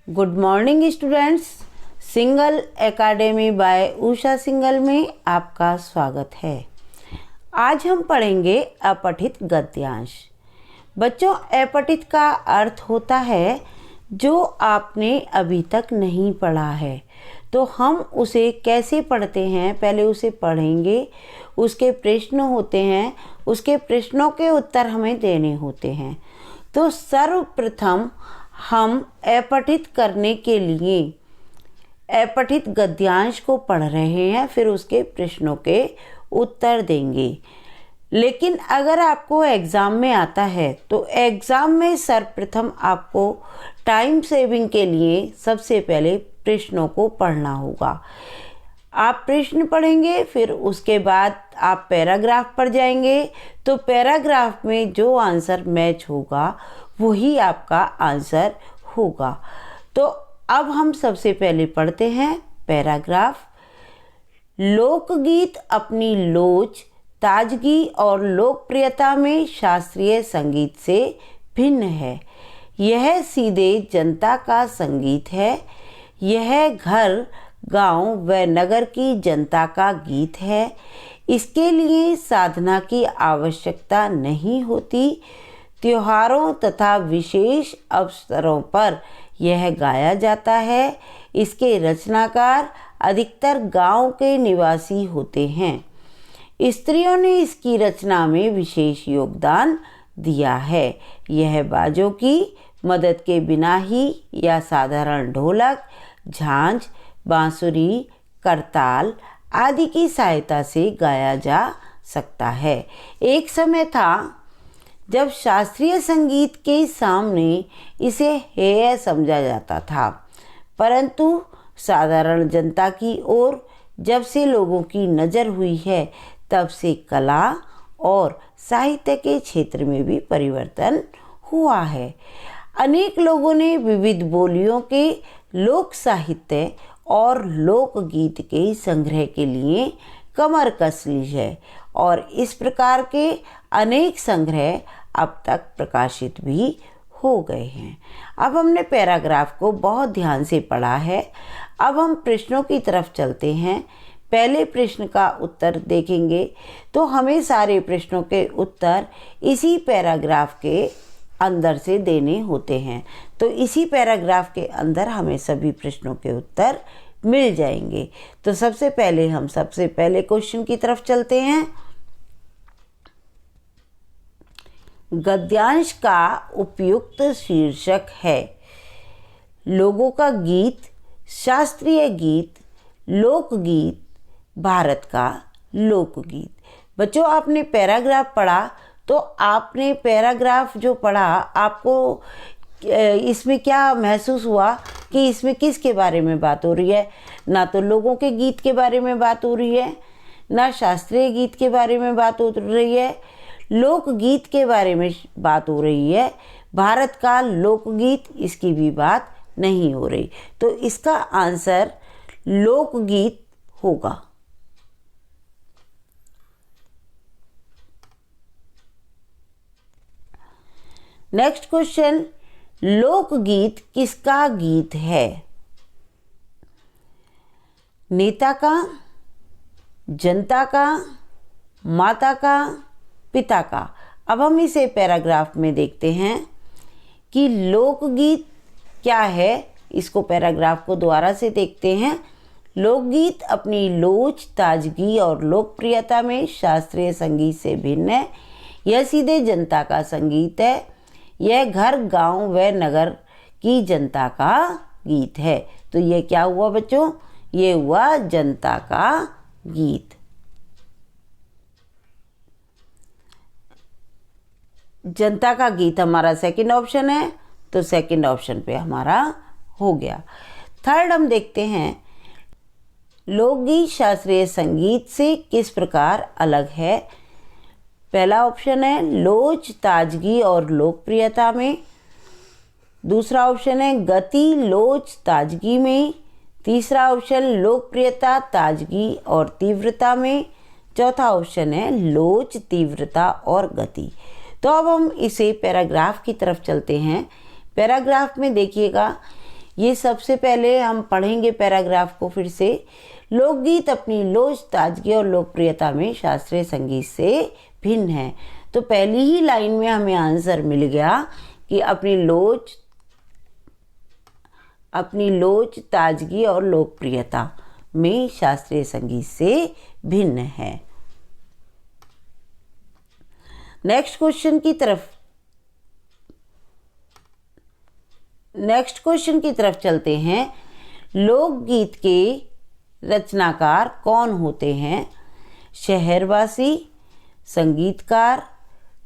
Good morning students. Singhal academy by Usha Singhal में आपका स्वागत है। आज हम पढ़ेंगे अपठित गद्यांश। बच्चों, अपठित का अर्थ होता है जो आपने अभी तक नहीं पढ़ा है। तो हम उसे कैसे पढ़ते हैं, पहले उसे पढ़ेंगे। उसके प्रश्न होते हैं, उसके प्रश्नों के उत्तर हमें देने होते हैं। तो सर्वप्रथम हम अपठित करने के लिए अपठित गद्यांश को पढ़ रहे हैं, फिर उसके प्रश्नों के उत्तर देंगे। लेकिन अगर आपको एग्ज़ाम में आता है तो एग्ज़ाम में सर्वप्रथम आपको टाइम सेविंग के लिए सबसे पहले प्रश्नों को पढ़ना होगा। आप प्रश्न पढ़ेंगे, फिर उसके बाद आप पैराग्राफ पर जाएंगे। तो पैराग्राफ में जो आंसर मैच होगा वही आपका आंसर होगा। तो अब हम सबसे पहले पढ़ते हैं पैराग्राफ। लोकगीत अपनी लोच, ताजगी और लोकप्रियता में शास्त्रीय संगीत से भिन्न है। यह सीधे जनता का संगीत है। यह घर, गांव व नगर की जनता का गीत है। इसके लिए साधना की आवश्यकता नहीं होती। त्योहारों तथा विशेष अवसरों पर यह गाया जाता है। इसके रचनाकार अधिकतर गांव के निवासी होते हैं। स्त्रियों ने इसकी रचना में विशेष योगदान दिया है। यह बाजों की मदद के बिना ही या साधारण ढोलक, झांझ, बांसुरी, करताल आदि की सहायता से गाया जा सकता है। एक समय था जब शास्त्रीय संगीत के सामने इसे हेय समझा जाता था, परंतु साधारण जनता की ओर जब से लोगों की नज़र हुई है, तब से कला और साहित्य के क्षेत्र में भी परिवर्तन हुआ है। अनेक लोगों ने विविध बोलियों के लोक साहित्य और लोकगीत के संग्रह के लिए कमर कस ली है और इस प्रकार के अनेक संग्रह अब तक प्रकाशित भी हो गए हैं। अब हमने पैराग्राफ को बहुत ध्यान से पढ़ा है। अब हम प्रश्नों की तरफ चलते हैं। पहले प्रश्न का उत्तर देखेंगे तो हमें सारे प्रश्नों के उत्तर इसी पैराग्राफ के अंदर से देने होते हैं। तो इसी पैराग्राफ के अंदर हमें सभी प्रश्नों के उत्तर मिल जाएंगे। तो सबसे पहले क्वेश्चन की तरफ चलते हैं। गद्यांश का उपयुक्त शीर्षक है लोगों का गीत, शास्त्रीय गीत, लोकगीत, भारत का लोकगीत। बच्चों, आपने पैराग्राफ पढ़ा तो आपने पैराग्राफ जो पढ़ा, आपको इसमें क्या महसूस हुआ कि इसमें किसके बारे में बात हो रही है? ना तो लोगों के गीत के बारे में बात हो रही है, ना शास्त्रीय गीत के बारे में बात हो रही है, लोकगीत के बारे में बात हो रही है। भारत का लोकगीत, इसकी भी बात नहीं हो रही। तो इसका आंसर लोकगीत होगा। नेक्स्ट क्वेश्चन, लोकगीत किसका गीत है? नेता का, जनता का, माता का, पिता का? अब हम इसे पैराग्राफ में देखते हैं कि लोकगीत क्या है। इसको पैराग्राफ को दोबारा से देखते हैं। लोकगीत अपनी लोच, ताजगी और लोकप्रियता में शास्त्रीय संगीत से भिन्न है। यह सीधे जनता का संगीत है। यह घर, गांव व नगर की जनता का गीत है। तो ये क्या हुआ बच्चों? ये हुआ जनता का गीत। जनता का गीत हमारा सेकंड ऑप्शन है, तो सेकंड ऑप्शन पे हमारा हो गया। थर्ड हम देखते हैं, लोकगीत शास्त्रीय संगीत से किस प्रकार अलग है? पहला ऑप्शन है लोच, ताजगी और लोकप्रियता में। दूसरा ऑप्शन है गति, लोच, ताजगी में। तीसरा ऑप्शन लोकप्रियता, ताजगी और तीव्रता में। चौथा ऑप्शन है लोच, तीव्रता और गति। तो अब हम इसे पैराग्राफ की तरफ चलते हैं। पैराग्राफ में देखिएगा ये सबसे पहले हम पढ़ेंगे पैराग्राफ को फिर से। लोकगीत अपनी लोच, ताजगी और लोकप्रियता में शास्त्रीय संगीत से भिन्न है। तो पहली ही लाइन में हमें आंसर मिल गया कि अपनी लोच, ताजगी और लोकप्रियता में शास्त्रीय संगीत से भिन्न है। नेक्स्ट क्वेश्चन की तरफ चलते हैं। लोकगीत के रचनाकार कौन होते हैं? शहरवासी, संगीतकार,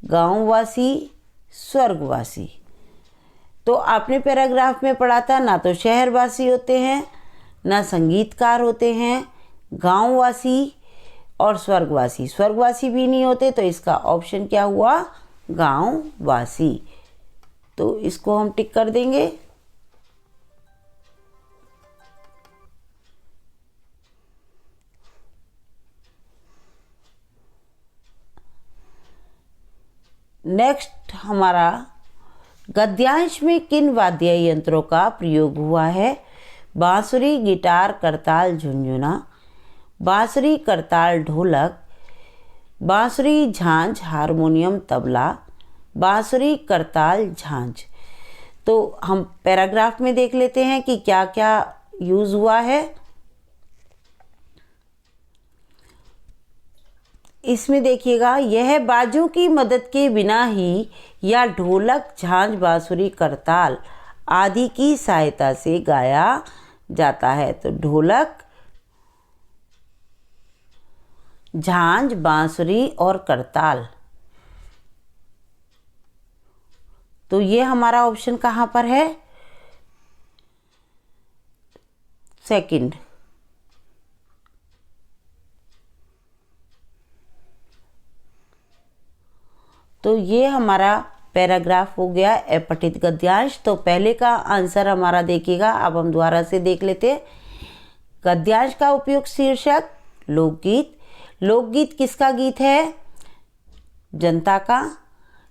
गांववासी, स्वर्गवासी। तो आपने पैराग्राफ में पढ़ा था, ना तो शहरवासी होते हैं, ना संगीतकार होते हैं, गांववासी और स्वर्गवासी भी नहीं होते। तो इसका ऑप्शन क्या हुआ? गांववासी। तो इसको हम टिक कर देंगे। नेक्स्ट हमारा गद्यांश में किन वाद्य यंत्रों का प्रयोग हुआ है? बांसुरी, गिटार, करताल, झुनझुना, बांसुरी, करताल, ढोलक, बांसुरी, झांझ, हारमोनियम, तबला, बांसुरी, करताल, झांझ। तो हम पैराग्राफ में देख लेते हैं कि क्या क्या यूज हुआ है। इसमें देखिएगा, यह बाजों की मदद के बिना ही या ढोलक, झांझ, बांसुरी, करताल आदि की सहायता से गाया जाता है। तो ढोलक, झांझ, बांसुरी और करताल। तो ये हमारा ऑप्शन कहाँ पर है? सेकंड। तो ये हमारा पैराग्राफ हो गया अपठित गद्यांश। तो पहले का आंसर हमारा देखिएगा, अब हम दोबारा से देख लेते हैं। गद्यांश का उपयोग शीर्षक लोकगीत। लोकगीत किसका गीत है? जनता का।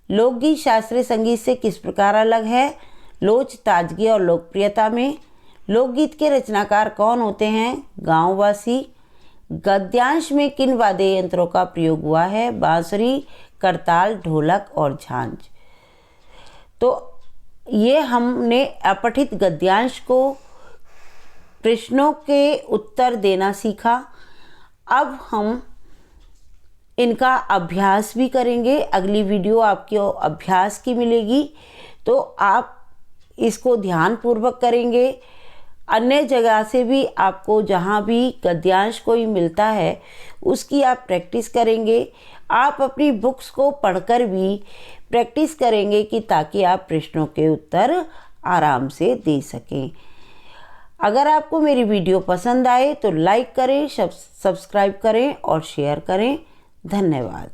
लोकगीत शास्त्रीय संगीत से किस प्रकार अलग है? लोच, ताजगी और लोकप्रियता में। लोकगीत के रचनाकार कौन होते हैं? गांववासी। गद्यांश में किन वाद्य यंत्रों का प्रयोग हुआ है? बांसुरी, करताल, ढोलक और झांझ। तो ये हमने अपठित गद्यांश को प्रश्नों के उत्तर देना सीखा। अब हम इनका अभ्यास भी करेंगे। अगली वीडियो आपकी अभ्यास की मिलेगी, तो आप इसको ध्यानपूर्वक करेंगे। अन्य जगह से भी आपको जहाँ भी गद्यांश कोई मिलता है उसकी आप प्रैक्टिस करेंगे। आप अपनी बुक्स को पढ़कर भी प्रैक्टिस करेंगे कि ताकि आप प्रश्नों के उत्तर आराम से दे सकें। अगर आपको मेरी वीडियो पसंद आए तो लाइक करें, सब्सक्राइब करें और शेयर करें। धन्यवाद।